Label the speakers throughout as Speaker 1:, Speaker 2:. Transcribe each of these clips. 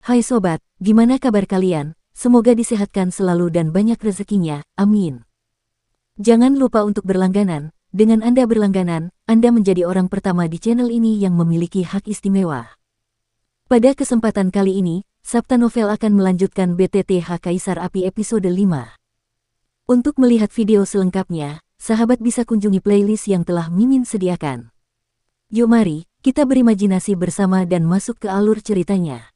Speaker 1: Hai sobat, gimana kabar kalian? Semoga disehatkan selalu dan banyak rezekinya, amin. Jangan lupa untuk berlangganan. Dengan Anda berlangganan, Anda menjadi orang pertama di channel ini yang memiliki hak istimewa. Pada kesempatan kali ini, Sabta Novel akan melanjutkan BTTH Kaisar Api episode 5. Untuk melihat video selengkapnya, sahabat bisa kunjungi playlist yang telah Mimin sediakan. Yuk mari, kita berimajinasi bersama dan masuk ke alur ceritanya.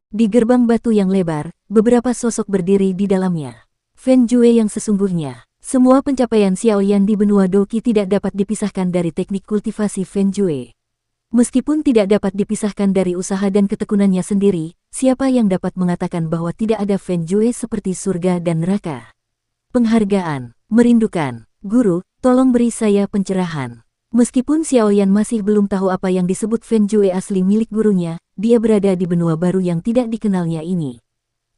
Speaker 1: Di gerbang batu yang lebar, beberapa sosok berdiri di dalamnya. Fen Jue yang sesungguhnya. Semua pencapaian Xiaoyan di benua Doqi tidak dapat dipisahkan dari teknik kultivasi Fen Jue. Meskipun tidak dapat dipisahkan dari usaha dan ketekunannya sendiri, siapa yang dapat mengatakan bahwa tidak ada Fen Jue seperti surga dan neraka? Penghargaan, merindukan, guru, tolong beri saya pencerahan. Meskipun Xiaoyan masih belum tahu apa yang disebut Fen Jue asli milik gurunya, dia berada di benua baru yang tidak dikenalnya ini.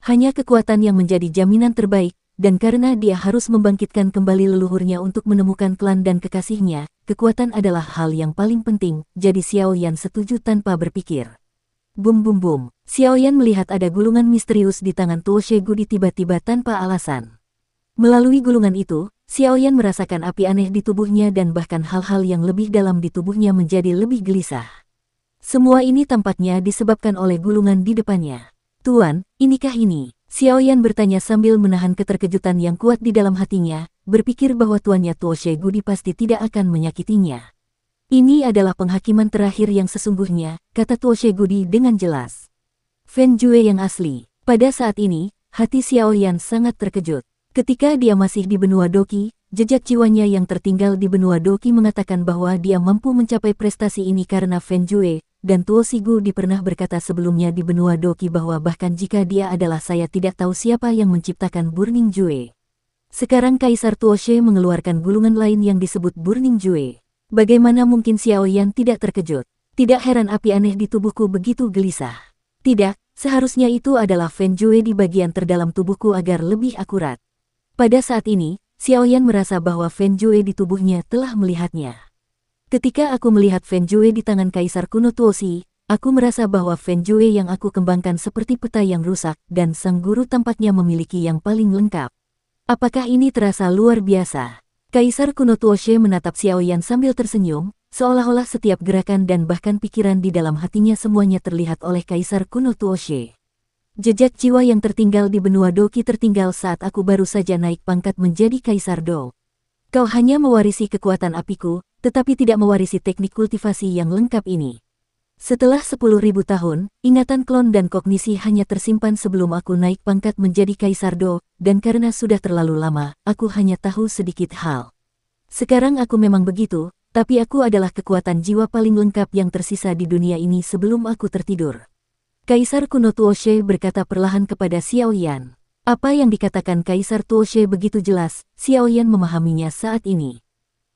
Speaker 1: Hanya kekuatan yang menjadi jaminan terbaik, dan karena dia harus membangkitkan kembali leluhurnya untuk menemukan klan dan kekasihnya, kekuatan adalah hal yang paling penting, jadi Xiaoyan setuju tanpa berpikir. Bum bum bum, Xiaoyan melihat ada gulungan misterius di tangan Tuo Shegu tiba-tiba tanpa alasan. Melalui gulungan itu, Xiaoyan merasakan api aneh di tubuhnya dan bahkan hal-hal yang lebih dalam di tubuhnya menjadi lebih gelisah. Semua ini tampaknya disebabkan oleh gulungan di depannya. Tuan, inikah ini? Xiaoyan bertanya sambil menahan keterkejutan yang kuat di dalam hatinya, berpikir bahwa tuannya Tuo Shegu pasti tidak akan menyakitinya. Ini adalah penghakiman terakhir yang sesungguhnya, kata Tuo Shegu dengan jelas. Fen Jue yang asli. Pada saat ini, hati Xiaoyan sangat terkejut. Ketika dia masih di benua Doqi, jejak jiwanya yang tertinggal di benua Doqi mengatakan bahwa dia mampu mencapai prestasi ini karena Fen Jue, dan Tuo Shegu pernah berkata sebelumnya di benua Doqi bahwa bahkan jika dia adalah saya tidak tahu siapa yang menciptakan Burning Jue. Sekarang Kaisar Tuo She mengeluarkan gulungan lain yang disebut Burning Jue. Bagaimana mungkin Xiaoyan tidak terkejut? Tidak heran api aneh di tubuhku begitu gelisah. Tidak, seharusnya itu adalah Fen Jue di bagian terdalam tubuhku agar lebih akurat. Pada saat ini, Xiaoyan merasa bahwa Fen Jue di tubuhnya telah melihatnya. Ketika aku melihat Fen Jue di tangan Kaisar kuno Tuo Shi, aku merasa bahwa Fen Jue yang aku kembangkan seperti peta yang rusak dan sang guru tampaknya memiliki yang paling lengkap. Apakah ini terasa luar biasa? Kaisar kuno Tuo Shi menatap Xiaoyan sambil tersenyum, seolah-olah setiap gerakan dan bahkan pikiran di dalam hatinya semuanya terlihat oleh Kaisar kuno Tuo Shi. Jejak jiwa yang tertinggal di benua Doqi tertinggal saat aku baru saja naik pangkat menjadi Kaisar Do. Kau hanya mewarisi kekuatan apiku, tetapi tidak mewarisi teknik kultivasi yang lengkap ini. Setelah 10.000 tahun, ingatan klon dan kognisi hanya tersimpan sebelum aku naik pangkat menjadi Kaisar Do, dan karena sudah terlalu lama, aku hanya tahu sedikit hal. Sekarang aku memang begitu, tapi aku adalah kekuatan jiwa paling lengkap yang tersisa di dunia ini sebelum aku tertidur. Kaisar kuno Tuo She berkata perlahan kepada Xiaoyan. Apa yang dikatakan Kaisar Tuo She begitu jelas, Xiaoyan memahaminya saat ini.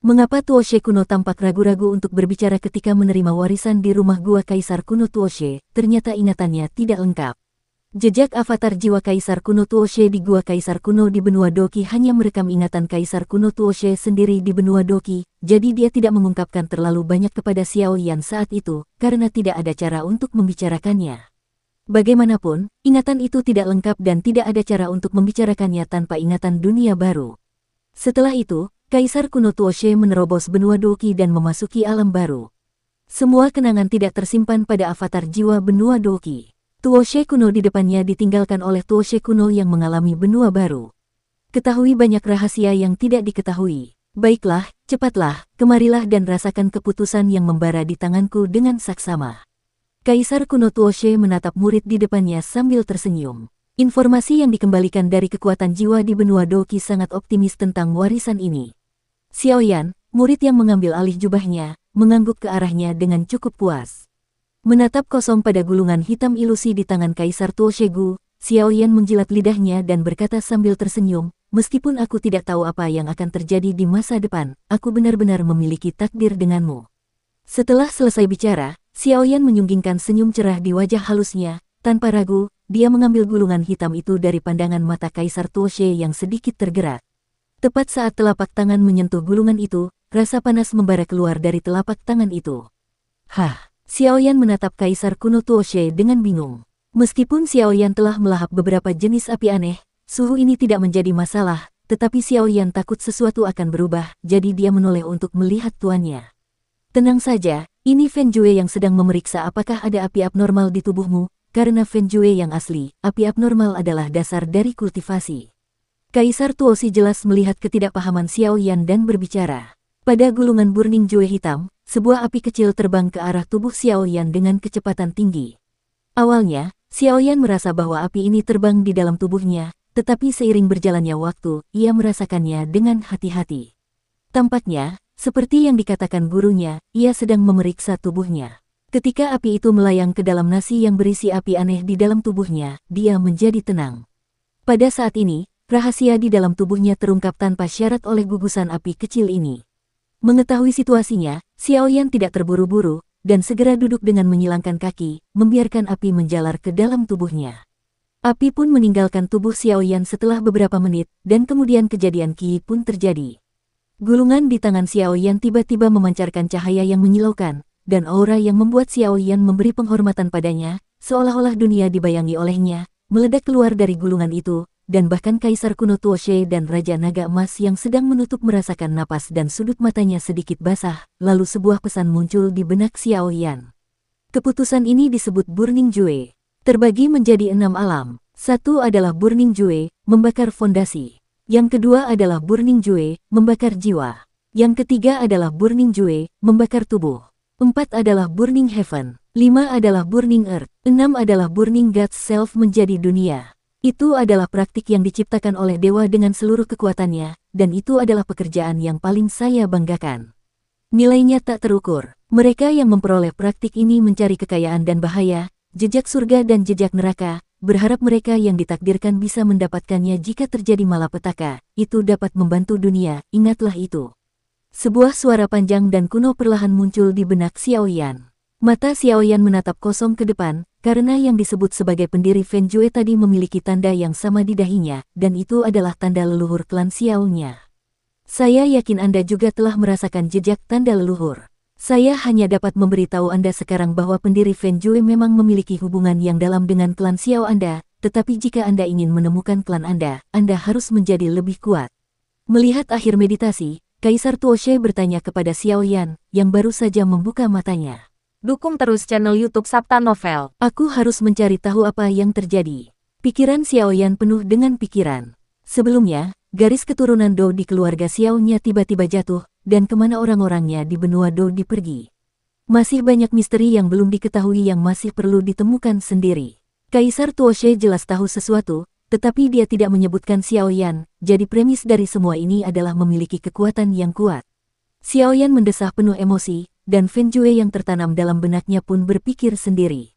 Speaker 1: Mengapa Tuo She kuno tampak ragu-ragu untuk berbicara ketika menerima warisan di rumah gua Kaisar kuno Tuo She? Ternyata ingatannya tidak lengkap. Jejak avatar jiwa Kaisar kuno Tuo She di gua Kaisar kuno di benua Doqi hanya merekam ingatan Kaisar kuno Tuo She sendiri di benua Doqi, jadi dia tidak mengungkapkan terlalu banyak kepada Xiaoyan saat itu, karena tidak ada cara untuk membicarakannya. Bagaimanapun, ingatan itu tidak lengkap dan tidak ada cara untuk membicarakannya tanpa ingatan dunia baru. Setelah itu, Kaisar kuno Tuo She menerobos benua Doqi dan memasuki alam baru. Semua kenangan tidak tersimpan pada avatar jiwa benua Doqi. Tuo She kuno di depannya ditinggalkan oleh Tuo She kuno yang mengalami benua baru. Ketahui banyak rahasia yang tidak diketahui. Baiklah, cepatlah, kemarilah dan rasakan keputusan yang membara di tanganku dengan saksama. Kaisar kuno Tuo She menatap murid di depannya sambil tersenyum. Informasi yang dikembalikan dari kekuatan jiwa di benua Doqi sangat optimis tentang warisan ini. Xiaoyan, murid yang mengambil alih jubahnya, mengangguk ke arahnya dengan cukup puas. Menatap kosong pada gulungan hitam ilusi di tangan Kaisar Tuo Shegu, Xiaoyan menjilat lidahnya dan berkata sambil tersenyum, meskipun aku tidak tahu apa yang akan terjadi di masa depan, aku benar-benar memiliki takdir denganmu. Setelah selesai bicara, Xiaoyan menyunggingkan senyum cerah di wajah halusnya. Tanpa ragu, dia mengambil gulungan hitam itu dari pandangan mata Kaisar Tuo She yang sedikit tergerak. Tepat saat telapak tangan menyentuh gulungan itu, rasa panas membara keluar dari telapak tangan itu. Hah, Xiaoyan menatap Kaisar kuno Tuoshe dengan bingung. Meskipun Xiaoyan telah melahap beberapa jenis api aneh, suhu ini tidak menjadi masalah, tetapi Xiaoyan takut sesuatu akan berubah, jadi dia menoleh untuk melihat tuannya. Tenang saja, ini Fen Jue yang sedang memeriksa apakah ada api abnormal di tubuhmu, karena Fen Jue yang asli, api abnormal adalah dasar dari kultivasi. Kaisar Tuoshi jelas melihat ketidakpahaman Xiaoyan dan berbicara. Pada gulungan burning Jue hitam, sebuah api kecil terbang ke arah tubuh Xiaoyan dengan kecepatan tinggi. Awalnya, Xiaoyan merasa bahwa api ini terbang di dalam tubuhnya, tetapi seiring berjalannya waktu, ia merasakannya dengan hati-hati. Tampaknya, seperti yang dikatakan gurunya, ia sedang memeriksa tubuhnya. Ketika api itu melayang ke dalam nasi yang berisi api aneh di dalam tubuhnya, dia menjadi tenang. Pada saat ini, rahasia di dalam tubuhnya terungkap tanpa syarat oleh gugusan api kecil ini. Mengetahui situasinya, Xiaoyan tidak terburu-buru, dan segera duduk dengan menyilangkan kaki, membiarkan api menjalar ke dalam tubuhnya. Api pun meninggalkan tubuh Xiaoyan setelah beberapa menit, dan kemudian kejadian Qi pun terjadi. Gulungan di tangan Xiaoyan tiba-tiba memancarkan cahaya yang menyilaukan, dan aura yang membuat Xiaoyan memberi penghormatan padanya, seolah-olah dunia dibayangi olehnya, meledak keluar dari gulungan itu, dan bahkan Kaisar kuno Tuoshe dan Raja Naga Emas yang sedang menutup merasakan napas dan sudut matanya sedikit basah, lalu sebuah pesan muncul di benak Xiaoyan. Keputusan ini disebut Burning Jue. Terbagi menjadi 6 alam. Satu adalah Burning Jue, membakar fondasi. Yang kedua adalah Burning Jue, membakar jiwa. Yang ketiga adalah Burning Jue, membakar tubuh. 4 adalah Burning Heaven. 5 adalah Burning Earth. 6 adalah Burning God's Self menjadi dunia. Itu adalah praktik yang diciptakan oleh dewa dengan seluruh kekuatannya, dan itu adalah pekerjaan yang paling saya banggakan. Nilainya tak terukur. Mereka yang memperoleh praktik ini mencari kekayaan dan bahaya, jejak surga dan jejak neraka, berharap mereka yang ditakdirkan bisa mendapatkannya jika terjadi malapetaka, itu dapat membantu dunia, ingatlah itu. Sebuah suara panjang dan kuno perlahan muncul di benak Xiaoyan. Mata Xiaoyan menatap kosong ke depan, karena yang disebut sebagai pendiri Fen Jue tadi memiliki tanda yang sama di dahinya, dan itu adalah tanda leluhur klan Xiaonya. Saya yakin Anda juga telah merasakan jejak tanda leluhur. Saya hanya dapat memberitahu Anda sekarang bahwa pendiri Fen Jue memang memiliki hubungan yang dalam dengan klan Xiao Anda, tetapi jika Anda ingin menemukan klan Anda harus menjadi lebih kuat. Melihat akhir meditasi, Kaisar Tuoshe bertanya kepada Xiaoyan, yang baru saja membuka matanya.
Speaker 2: Dukung terus channel YouTube Sabta Novel.
Speaker 1: Aku harus mencari tahu apa yang terjadi. Pikiran Xiaoyan penuh dengan pikiran. Sebelumnya, garis keturunan Dou di keluarga Xiaonya tiba-tiba jatuh, dan kemana orang-orangnya di benua Dou dipergi. Masih banyak misteri yang belum diketahui yang masih perlu ditemukan sendiri. Kaisar Tuoshe jelas tahu sesuatu, tetapi dia tidak menyebutkan Xiaoyan, jadi premis dari semua ini adalah memiliki kekuatan yang kuat. Xiaoyan mendesah penuh emosi, dan Fen Jue yang tertanam dalam benaknya pun berpikir sendiri.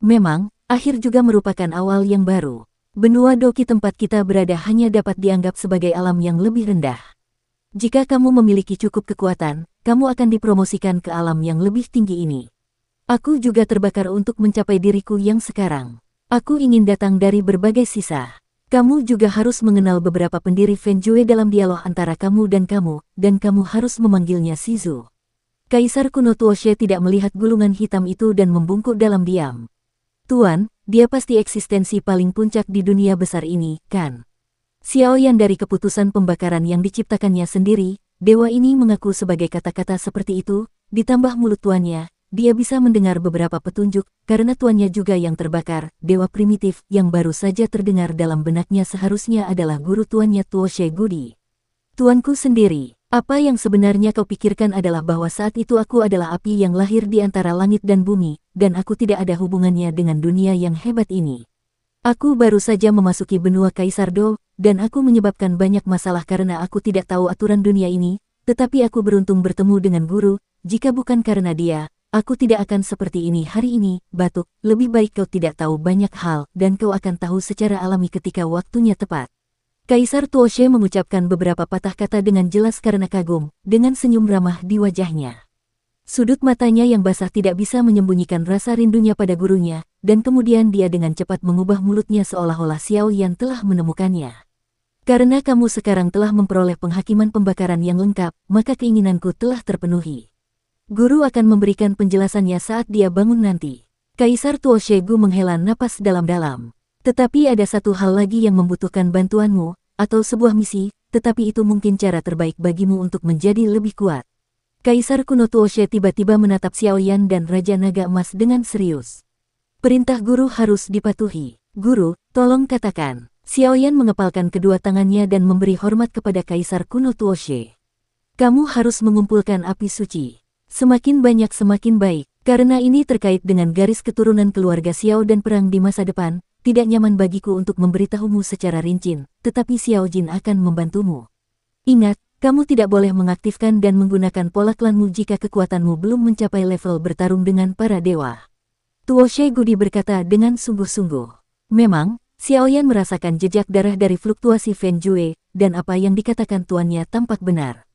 Speaker 1: Memang, akhir juga merupakan awal yang baru. Benua Doki tempat kita berada hanya dapat dianggap sebagai alam yang lebih rendah. Jika kamu memiliki cukup kekuatan, kamu akan dipromosikan ke alam yang lebih tinggi ini. Aku juga terbakar untuk mencapai diriku yang sekarang. Aku ingin datang dari berbagai sisa. Kamu juga harus mengenal beberapa pendiri Fen Jue dalam dialog antara kamu, dan kamu harus memanggilnya Shizu. Kaisar kuno Tuoshe tidak melihat gulungan hitam itu dan membungkuk dalam diam. Tuan, dia pasti eksistensi paling puncak di dunia besar ini, kan? Xiaoyan dari keputusan pembakaran yang diciptakannya sendiri, dewa ini mengaku sebagai kata-kata seperti itu, ditambah mulut tuannya, dia bisa mendengar beberapa petunjuk, karena tuannya juga yang terbakar, dewa primitif yang baru saja terdengar dalam benaknya seharusnya adalah guru tuannya Tuoshe Gudi. Tuanku sendiri. Apa yang sebenarnya kau pikirkan adalah bahwa saat itu aku adalah api yang lahir di antara langit dan bumi, dan aku tidak ada hubungannya dengan dunia yang hebat ini. Aku baru saja memasuki benua Kaisar Dou, dan aku menyebabkan banyak masalah karena aku tidak tahu aturan dunia ini, tetapi aku beruntung bertemu dengan guru, jika bukan karena dia, aku tidak akan seperti ini hari ini. Batuk, lebih baik kau tidak tahu banyak hal, dan kau akan tahu secara alami ketika waktunya tepat. Kaisar Tuoshe mengucapkan beberapa patah kata dengan jelas karena kagum, dengan senyum ramah di wajahnya. Sudut matanya yang basah tidak bisa menyembunyikan rasa rindunya pada gurunya, dan kemudian dia dengan cepat mengubah mulutnya seolah-olah Xiaoyan telah menemukannya. Karena kamu sekarang telah memperoleh penghakiman pembakaran yang lengkap, maka keinginanku telah terpenuhi. Guru akan memberikan penjelasannya saat dia bangun nanti. Kaisar Tuo Shegu menghela napas dalam-dalam. Tetapi ada satu hal lagi yang membutuhkan bantuanmu, atau sebuah misi, tetapi itu mungkin cara terbaik bagimu untuk menjadi lebih kuat. Kaisar kuno Tuo She tiba-tiba menatap Xiaoyan dan Raja Naga Emas dengan serius. Perintah guru harus dipatuhi. Guru, tolong katakan. Xiaoyan mengepalkan kedua tangannya dan memberi hormat kepada Kaisar kuno Tuo She. Kamu harus mengumpulkan api suci. Semakin banyak semakin baik. Karena ini terkait dengan garis keturunan keluarga Xiao dan perang di masa depan, tidak nyaman bagiku untuk memberitahumu secara rinci, tetapi Xiao Jin akan membantumu. Ingat, kamu tidak boleh mengaktifkan dan menggunakan pola klanmu jika kekuatanmu belum mencapai level bertarung dengan para dewa. Tuo She Gudi berkata dengan sungguh-sungguh. Memang, Xiaoyan merasakan jejak darah dari fluktuasi Feng Jue, dan apa yang dikatakan tuannya tampak benar.